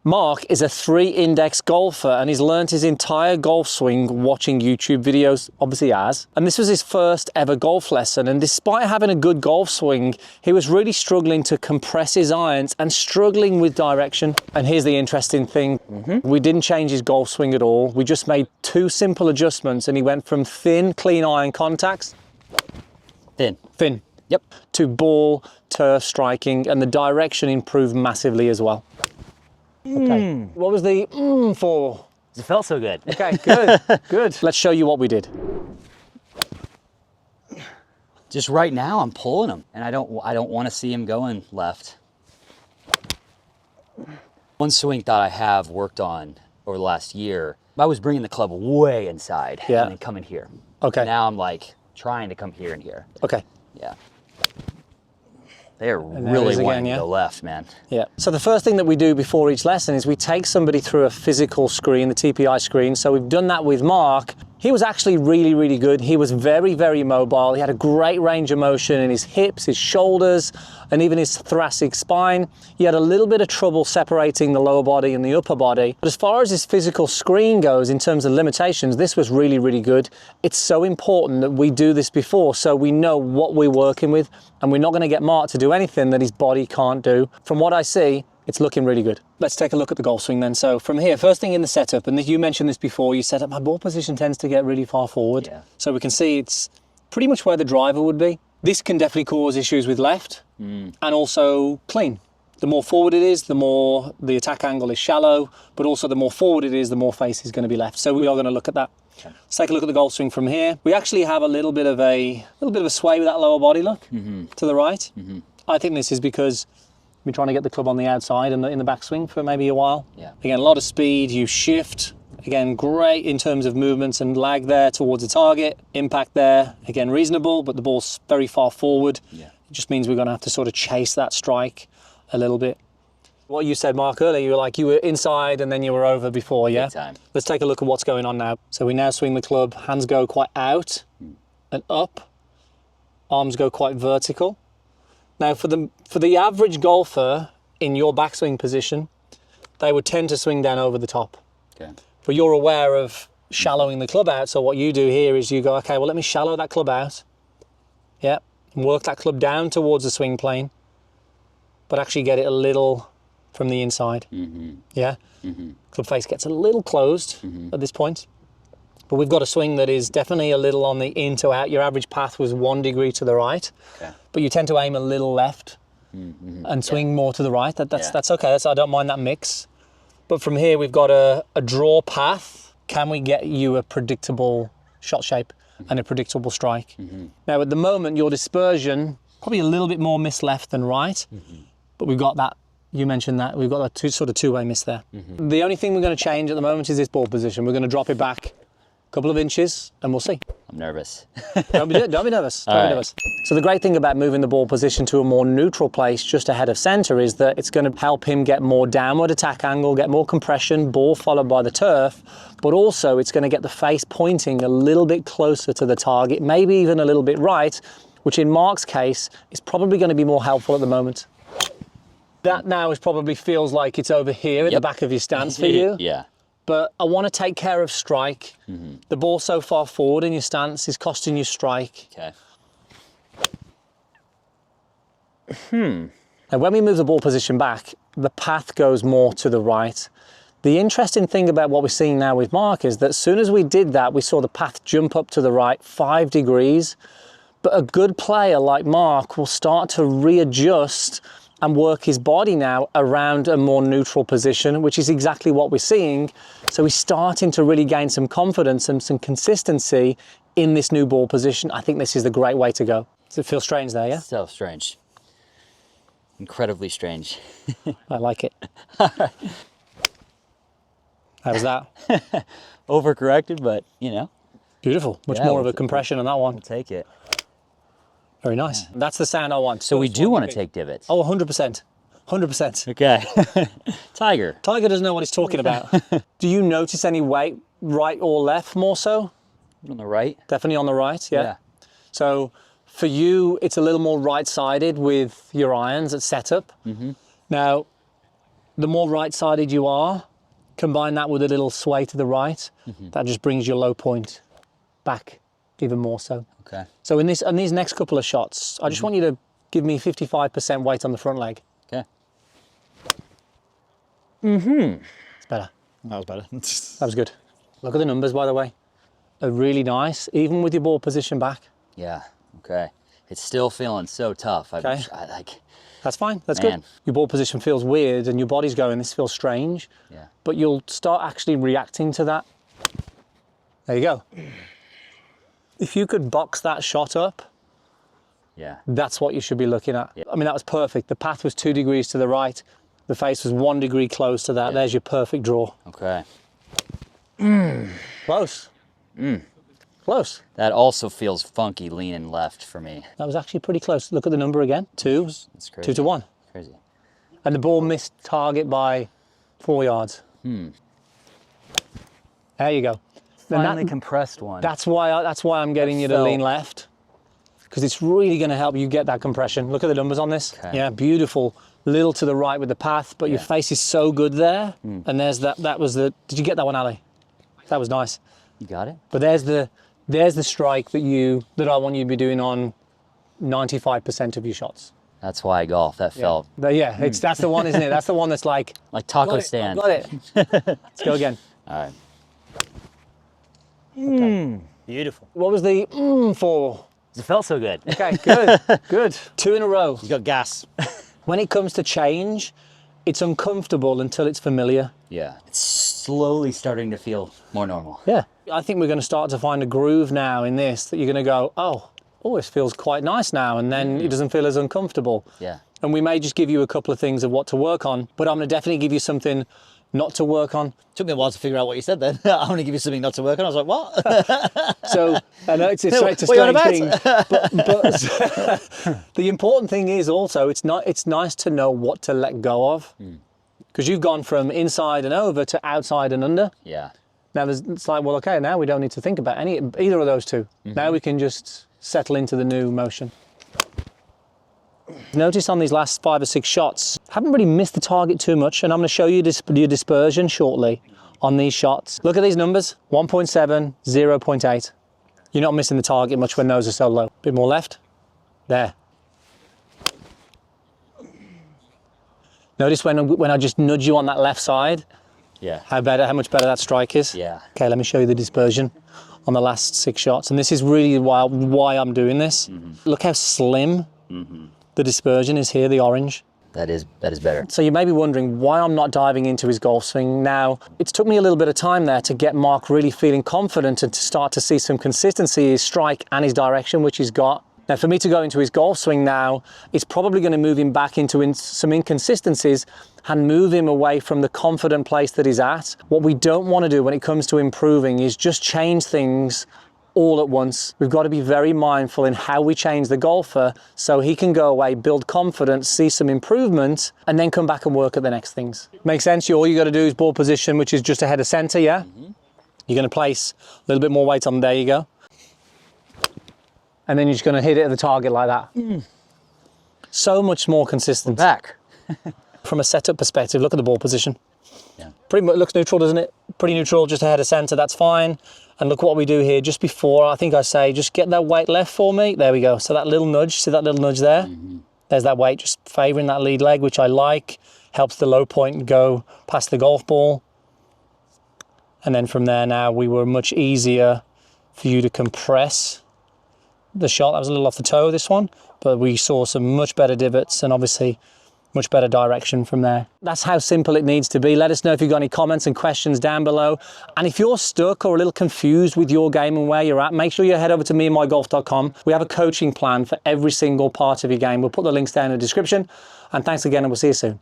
Mark is a 3-index golfer and he's learnt his entire golf swing watching YouTube videos, obviously as. And this was his first ever golf lesson. And despite having a good golf swing, he was really struggling to compress his irons and struggling with direction. And here's the interesting thing. We didn't change his golf swing at all. We just made 2 simple adjustments and he went from thin, clean iron contacts. Thin. Yep. To ball, turf striking, and the direction improved massively as well. Okay. What was the for? It felt so good. Okay, good, good. Let's show you what we did. Just right now, I'm pulling him, and I don't want to see him going left. One swing that I have worked on over the last year, I was bringing the club way inside and then coming here. Okay. Now I'm like trying to come here and here. Okay. Yeah. They're really wanting to go left, man. Yeah. So the first thing that we do before each lesson is we take somebody through a physical screen, the TPI screen. So we've done that with Mark. He was actually really, really good. He was very, very mobile. He had a great range of motion in his hips, his shoulders, and even his thoracic spine. He had a little bit of trouble separating the lower body and the upper body. But as far as his physical screen goes, in terms of limitations, this was really, really good. It's so important that we do this before so we know what we're working with, and we're not going to get Mark to do anything that his body can't do. From what I see, it's looking really good. Let's take a look at the golf swing then. So from here, first thing in the setup, and you mentioned this before, you said that my ball position tends to get really far forward. Yeah. So we can see it's pretty much where the driver would be. This can definitely cause issues with left and also clean. The more forward it is, the more the attack angle is shallow, but also the more forward it is, the more face is going to be left. So we are going to look at that. Okay. Let's take a look at the golf swing from here. We actually have a little bit of a sway with that lower body look to the right. I think this is because we're trying to get the club on the outside and in the backswing for maybe a while. Yeah. Again, a lot of speed, you shift. Again, great in terms of movements and lag there towards the target. Impact there, again, reasonable, but the ball's very far forward. Yeah. It just means we're going to have to sort of chase that strike a little bit. What you said, Mark, earlier, you were inside and then you were over before, yeah? Big time. Let's take a look at what's going on now. So we now swing the club, hands go quite out and up, arms go quite vertical. Now, for the average golfer in your backswing position, they would tend to swing down over the top. Okay. But you're aware of shallowing the club out, so what you do here is you go, okay, well, let me shallow that club out. Yeah, and work that club down towards the swing plane, but actually get it a little from the inside. Yeah? Club face gets a little closed at this point. But we've got a swing that is definitely a little on the in to out. Your average path was 1 degree to the right, but you tend to aim a little left and swing more to the right. That's okay. I don't mind that mix. But from here, we've got a draw path. Can we get you a predictable shot shape and a predictable strike? Now, at the moment, your dispersion, probably a little bit more miss left than right, but we've got that. You mentioned that. We've got a sort of two-way miss there. The only thing we're going to change at the moment is this ball position. We're going to drop it back couple of inches and we'll see. I'm nervous. Don't be nervous. Don't be nervous. So the great thing about moving the ball position to a more neutral place just ahead of center is that it's going to help him get more downward attack angle, get more compression, ball followed by the turf, but also it's going to get the face pointing a little bit closer to the target, maybe even a little bit right, which in Mark's case is probably going to be more helpful at the moment. That now probably feels like it's over here at the back of your stance for you. Yeah. But I want to take care of strike. The ball so far forward in your stance is costing you strike. Okay. Now when we move the ball position back, the path goes more to the right. The interesting thing about what we're seeing now with Mark is that as soon as we did that, we saw the path jump up to the right 5 degrees. But a good player like Mark will start to readjust and work his body now around a more neutral position, which is exactly what we're seeing. So he's starting to really gain some confidence and some consistency in this new ball position. I think this is the great way to go. Does it feel strange there, yeah? So strange. Incredibly strange. I like it. How was that? Overcorrected, but you know. Beautiful. Much more of a compression on that one. We'll take it. Very nice. That's the sound I want. So we do want to take divots. Oh, 100%. 100%. Okay. Tiger. Tiger doesn't know what he's talking about. Do you notice any weight, right or left more so? On the right. Definitely on the right, yeah. So for you, it's a little more right-sided with your irons at setup. Now, the more right-sided you are, combine that with a little sway to the right, that just brings your low point back even more so. Okay. So in these next couple of shots, I just want you to give me 55% weight on the front leg. Okay. It's better. That was better. That was good. Look at the numbers, by the way. They're really nice, even with your ball position back. Yeah. Okay. It's still feeling so tough. Okay. I like. That's fine, that's Man. good. Your ball position feels weird and your body's going, this feels strange. Yeah. But you'll start actually reacting to that. There you go. If you could box that shot up, Yeah. that's what you should be looking at. Yeah. I mean, that was perfect. The path was 2 degrees to the right. The face was 1 degree close to that. Yeah. There's your perfect draw. Okay. Close. Close. That also feels funky leaning left for me. That was actually pretty close. Look at the number again. 2. It's crazy. 2 to 1. Crazy. And the ball missed target by 4 yards. There you go. And Finally compressed one. that's why I'm getting you to felt- lean left, because it's really going to help you get that compression. Look at the numbers on this. Okay. Yeah, beautiful. Little to the right with the path, but your Yeah. face is so good there. And there's that. That was the. Did you get that one, Ali? That was nice. You got it? But there's the strike that I want you to be doing on 95% of your shots. That's why I golf. That felt Yeah, that's the one, isn't it? That's the one that's like like taco got it, stand. Got it. Let's go again. All right. Beautiful. What was the for? It felt so good. Okay, good, good. 2 in a row. You got gas. When it comes to change, it's uncomfortable until it's familiar. Yeah. It's slowly starting to feel more normal. Yeah. I think we're going to start to find a groove now in this that you're going to go, oh, this feels quite nice now, and then it doesn't feel as uncomfortable. Yeah. And we may just give you a couple of things of what to work on, but I'm going to definitely give you something not to work on. Took me a while to figure out what you said then. I'm going to give you something not to work on. I was like, what? So I know it's a What are you on strange about? thing, but the important thing is also it's nice to know what to let go of, because you've gone from inside and over to outside and under. Yeah. Now it's like, well, okay, now we don't need to think about either of those two. Now we can just settle into the new motion. Notice on these last 5 or 6 shots, haven't really missed the target too much, and I'm going to show you your dispersion shortly on these shots. Look at these numbers, 1.7, 0.8. You're not missing the target much when those are so low. Bit more left, there. Notice when I just nudge you on that left side, Yeah. how much better that strike is. Yeah. Okay, let me show you the dispersion on the last 6 shots. And this is really why I'm doing this. Look how slim the dispersion is here, the orange. That is better. So you may be wondering why I'm not diving into his golf swing now. It's took me a little bit of time there to get Mark really feeling confident and to start to see some consistency, his strike and his direction, which he's got. Now for me to go into his golf swing now, it's probably going to move him back into some inconsistencies and move him away from the confident place that he's at. What we don't want to do when it comes to improving is just change things all at once. We've got to be very mindful in how we change the golfer so he can go away, build confidence, see some improvement, and then come back and work at the next things. Make sense? All you got to do is ball position, which is just ahead of center, yeah? You're going to place a little bit more weight on, there you go. And then you're just going to hit it at the target like that. So much more consistent. Back. From a setup perspective, look at the ball position. Yeah. Pretty much looks neutral, doesn't it? Pretty neutral, just ahead of center, that's fine. And look what we do here, just before, I think I say, just get that weight left for me. There we go. So that little nudge, see that little nudge there? There's that weight, just favoring that lead leg, which I like. Helps the low point go past the golf ball. And then from there now, we were much easier for you to compress the shot. That was a little off the toe, this one, but we saw some much better divots and obviously much better direction from there. That's how simple it needs to be. Let us know if you've got any comments and questions down below. And if you're stuck or a little confused with your game and where you're at, make sure you head over to meandmygolf.com. We have a coaching plan for every single part of your game. We'll put the links down in the description. And thanks again, and we'll see you soon.